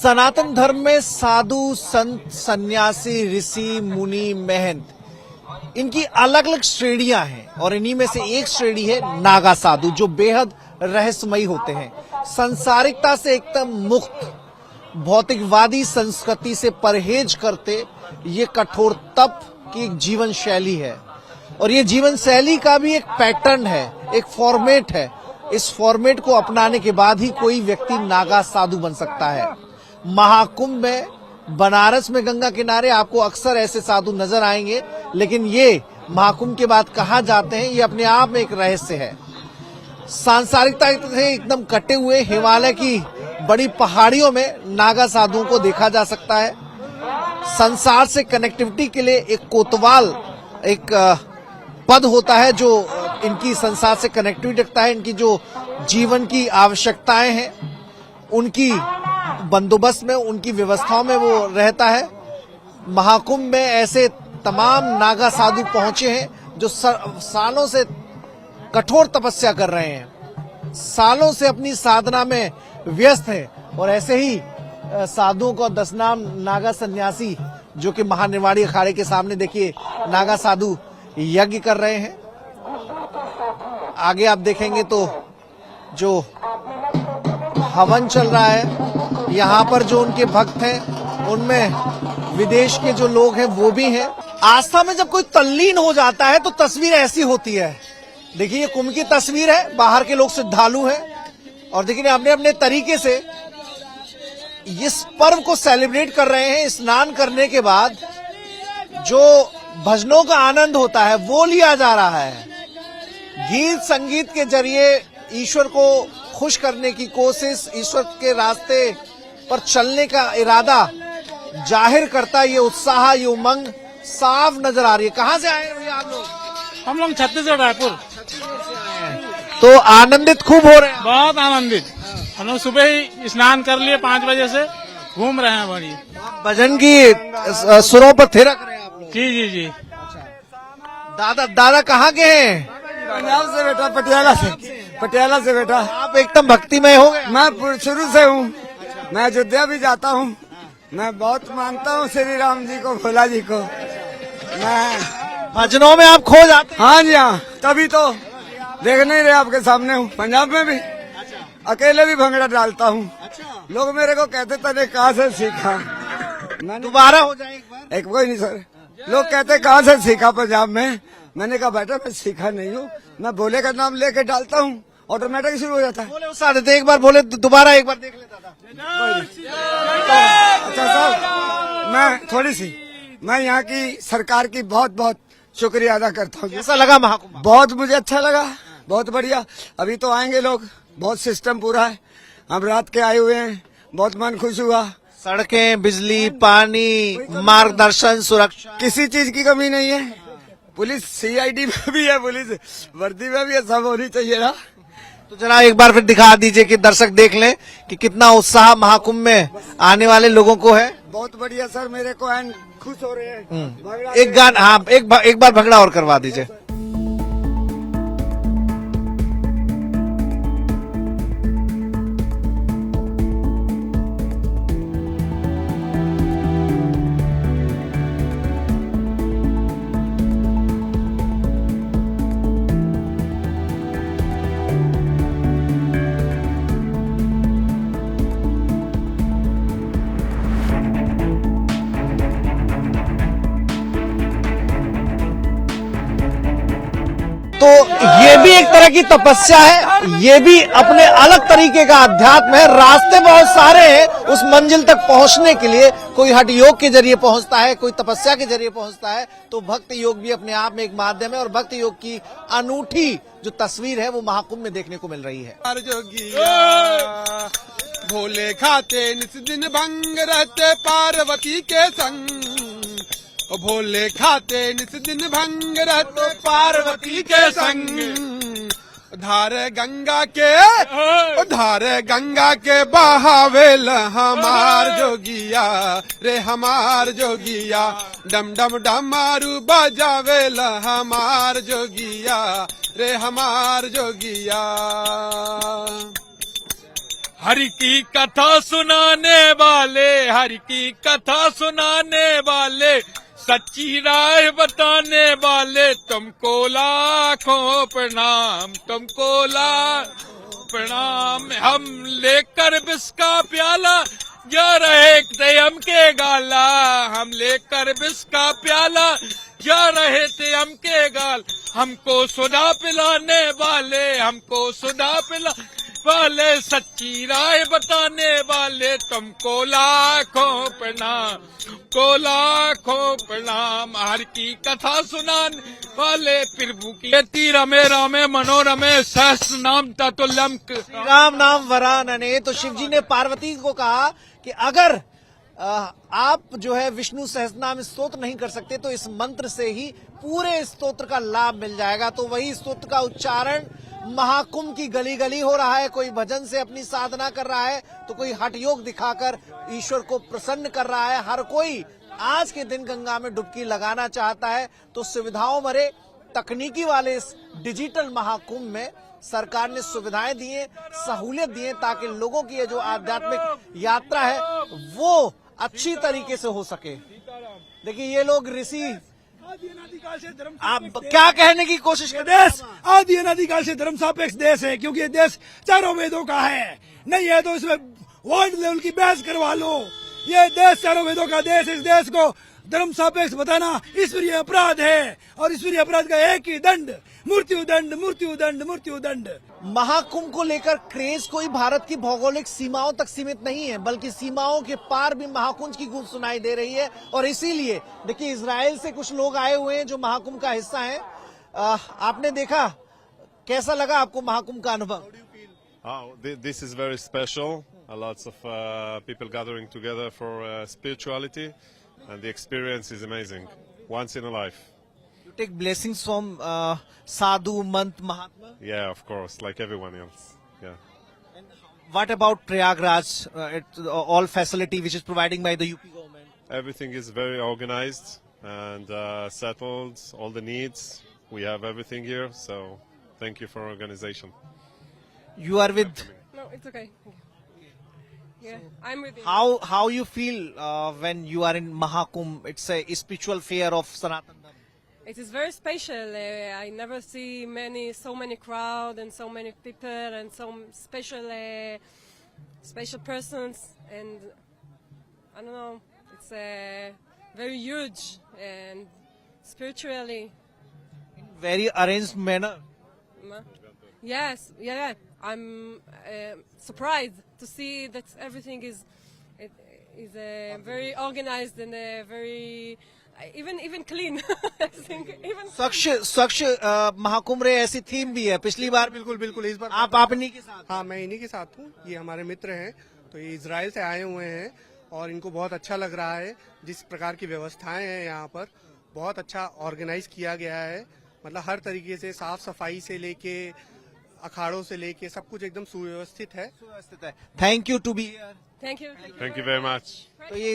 सनातन धर्म में साधु, संत, सन्यासी, ऋषि, मुनि, महंत, इनकी अलग अलग श्रेणियां हैं और इन्हीं में से एक श्रेणी है नागा साधु, जो बेहद रहस्यमयी होते हैं, संसारिकता से एकदम मुक्त, भौतिकवादी संस्कृति से परहेज करते। ये कठोर तप की एक जीवन शैली है और ये जीवन शैली का भी एक पैटर्न है, एक फॉर्मेट है। इस फॉर्मेट को अपनाने के बाद ही कोई व्यक्ति नागा साधु बन सकता है। महाकुंभ में, बनारस में गंगा किनारे आपको अक्सर ऐसे साधु नजर आएंगे, लेकिन ये महाकुंभ के बाद कहाँ जाते हैं, ये अपने आप में एक रहस्य है। सांसारिकता से एकदम कटे हुए हिमालय की बड़ी पहाड़ियों में नागा साधुओं को देखा जा सकता है। संसार से कनेक्टिविटी के लिए एक कोतवाल, एक पद होता है जो इनकी संसार से कनेक्टिविटी रखता है। इनकी जो जीवन की आवश्यकताएं हैं उनकी बंदोबस्त में, उनकी व्यवस्थाओं में वो रहता है। महाकुंभ में ऐसे तमाम नागा साधु पहुंचे हैं जो सालों से कठोर तपस्या कर रहे हैं, सालों से अपनी साधना में व्यस्त हैं। और ऐसे ही साधुओं को 10 नाम नागा सन्यासी जो कि महानिर्वाणी अखाड़े के सामने देखिए नागा साधु यज्ञ कर रहे हैं। आगे आप देखेंगे तो जो हवन चल रहा है, यहाँ पर जो उनके भक्त हैं उनमें विदेश के जो लोग हैं वो भी हैं। आस्था में जब कोई तल्लीन हो जाता है तो तस्वीर ऐसी होती है। देखिए ये कुंभ की तस्वीर है, बाहर के लोग श्रद्धालु हैं और देखिए अपने अपने तरीके से इस पर्व को सेलिब्रेट कर रहे हैं। स्नान करने के बाद जो भजनों का आनंद होता है वो लिया जा रहा है। गीत संगीत के जरिए ईश्वर को खुश करने की कोशिश, ईश्वर के रास्ते पर चलने का इरादा जाहिर करता ये उत्साह, ये उमंग साफ नजर आ रही है। कहाँ से आए हैं भैया आप लोग? हम लोग छत्तीसगढ़, रायपुर। तो आनंदित खूब हो रहे हैं? बहुत आनंदित। हम लोग सुबह ही स्नान कर लिए, 5 बजे से घूम रहे हैं बड़ी। भजन की सुरों पर थिरक रहे हैं आप लोग? जी जी जी। दादा कहाँ के हैं? पंजाब से बेटा, पटियाला से बेटा। आप एकदम भक्तिमय हो गए? मैं शुरू से हूँ, मैं अयोध्या भी जाता हूँ। मैं बहुत मानता हूँ श्री राम जी को, भोला जी को। मैं भजनों में आप खो जाते? हाँ जी हाँ, तभी तो देख नहीं रहे आपके सामने हूँ। पंजाब में भी अकेले भी भंगड़ा डालता हूँ। लोग मेरे को कहते तने कहाँ से सीखा। मैंने दोबारा हो जाए एक बार? एक कोई नहीं सर, लोग कहते कहाँ से सीखा पंजाब में। मैंने कहा बेटा मैं सीखा नहीं हूँ, मैं भोले का नाम लेके डालता हूँ, ऑटोमेटिक शुरू हो जाता है। बोले उस्ताद देते एक बार, बोले दोबारा एक बार देख लेता था। अच्छा सर, मैं थोड़ी सी मैं यहाँ की सरकार की बहुत बहुत शुक्रिया अदा करता हूँ। कैसा लगा महाकुंभ? बहुत मुझे अच्छा लगा, बहुत बढ़िया। अभी तो आएंगे लोग, बहुत सिस्टम पूरा है। हम रात के आए हुए हैं, बहुत मन खुश हुआ। सड़कें, बिजली, पानी, मार्गदर्शन, सुरक्षा, किसी चीज की कमी नहीं है। पुलिस सीआईडी में भी है, पुलिस वर्दी में भी है, सब होनी चाहिए ना। तो जरा एक बार फिर दिखा दीजिए कि दर्शक देख लें कि कितना उत्साह महाकुंभ में आने वाले लोगों को है। बहुत बढ़िया सर, मेरे को एंड खुश हो रहे हैं। एक गाना, हाँ एक बार भंगड़ा और करवा दीजिए। तो ये भी एक तरह की तपस्या है, ये भी अपने अलग तरीके का अध्यात्म है। रास्ते बहुत सारे हैं उस मंजिल तक पहुंचने के लिए। कोई हठ योग के जरिए पहुंचता है, कोई तपस्या के जरिए पहुंचता है, तो भक्त योग भी अपने आप में एक माध्यम है। और भक्त योग की अनूठी जो तस्वीर है वो महाकुंभ में देखने को मिल रही है। भोले खाते निस दिन भंग रहते पार्वती के संग, भोले खाते निस दिन भंग रहते पार्वती के संग। धारे गंगा के बहावेल हमार जोगिया रे, हमार जोगिया। डम डम डमारू बजावेल हमार जोगिया रे, हमार जोगिया। हरि की कथा सुनाने वाले, हरि की कथा सुनाने वाले, सच्ची राह बताने वाले, तुमको लाखों प्रणाम, तुमको लाखों प्रणाम। हम लेकर विष का प्याला जा रहे थे हम के गाला, हम लेकर विष का प्याला जा रहे थे हम के गाल। हमको सुधा पिलाने वाले, हमको सुधा पिला वाले, सच्ची राह बताने वाले, तुमको लाखों प्रणाम, को लाखों प्रणाम। हर की कथा सुनाने वाले, प्रभु की तीर में रामे मनोरमे, सहस्र नाम ततुल्यम। राम नाम वरानने। तो शिव जी ने पार्वती को कहा कि अगर आप जो है विष्णु सहस्रनाम स्तोत्र नहीं कर सकते तो इस मंत्र से ही पूरे स्तोत्र का लाभ मिल जाएगा। तो वही स्तोत्र का उच्चारण महाकुंभ की गली गली हो रहा है। कोई भजन से अपनी साधना कर रहा है तो कोई हठ योग दिखाकर ईश्वर को प्रसन्न कर रहा है। हर कोई आज के दिन गंगा में डुबकी लगाना चाहता है। तो सुविधाओं भरे तकनीकी वाले इस डिजिटल महाकुंभ में सरकार ने सुविधाएं दी हैं, सहूलियत दी है, ताकि लोगों की ये जो आध्यात्मिक यात्रा है वो अच्छी तरीके से हो सके। देखिए ये लोग ऋषि, आप क्या कहने की कोशिश कर रहे हैं? देश आदि अनादिकाल से धर्म सापेक्ष देश है, क्योंकि ये देश चारों वेदों का है। नहीं है तो इसमें वर्ल्ड लेवल की बहस करवा लो। ये देश चारों वेदों का देश, इस देश को धर्म सापेक्ष बताना ईश्वरीय अपराध है, और ईश्वरीय अपराध का एक ही दंड, मृत्यु दंड, मृत्यु दंड, मृत्यु दंड। महाकुंभ को लेकर क्रेज कोई भारत की भौगोलिक सीमाओं तक सीमित नहीं है, बल्कि सीमाओं के पार भी महाकुंभ की गूंज सुनाई दे रही है। और इसीलिए देखिए इजराइल से कुछ लोग आए हुए हैं जो महाकुंभ का हिस्सा हैं। आपने देखा, कैसा लगा आपको महाकुंभ का अनुभव? This is very special. Lots of people gathering together for spirituality, and the experience is amazing. Once in a life. You take blessings from sadhu, mant, mahatma. Yeah, of course, like everyone else. Yeah. What about Prayagraj? All facility which is providing by the UP government. Everything is very organized and settled. All the needs. We have everything here. So, thank you for organization. You are with. No, it's okay. Yeah, I'm with you. How you feel when you are in Mahakumbh? It's a spiritual fair of Sanatan Dharma. It is very special. I never see so many crowd and so many people and some special persons, and I don't know. It's very huge and spiritually. Very arranged manner. Yes, yeah. I'm surprised to see that everything is very organized and very even clean. I think even स्वच्छ महाकुंभ रे ऐसी theme भी है पिछली बार। बिल्कुल इस बार आप इन्हीं के साथ? हाँ, मैं इन्हीं के साथ हूँ। ये हमारे मित्र हैं, तो ये इजराइल से आए हुए हैं और इनको बहुत अच्छा लग रहा है। जिस प्रकार की व्यवस्थाएं हैं यहाँ पर, बहुत अच्छा ऑर्गेनाइज किया गया है। मतलब हर तरीके से साफ सफाई से लेके अखाड़ों से लेके सब कुछ एकदम सुव्यवस्थित है। Thank you to be here. thank you. Thank you very much. तो ये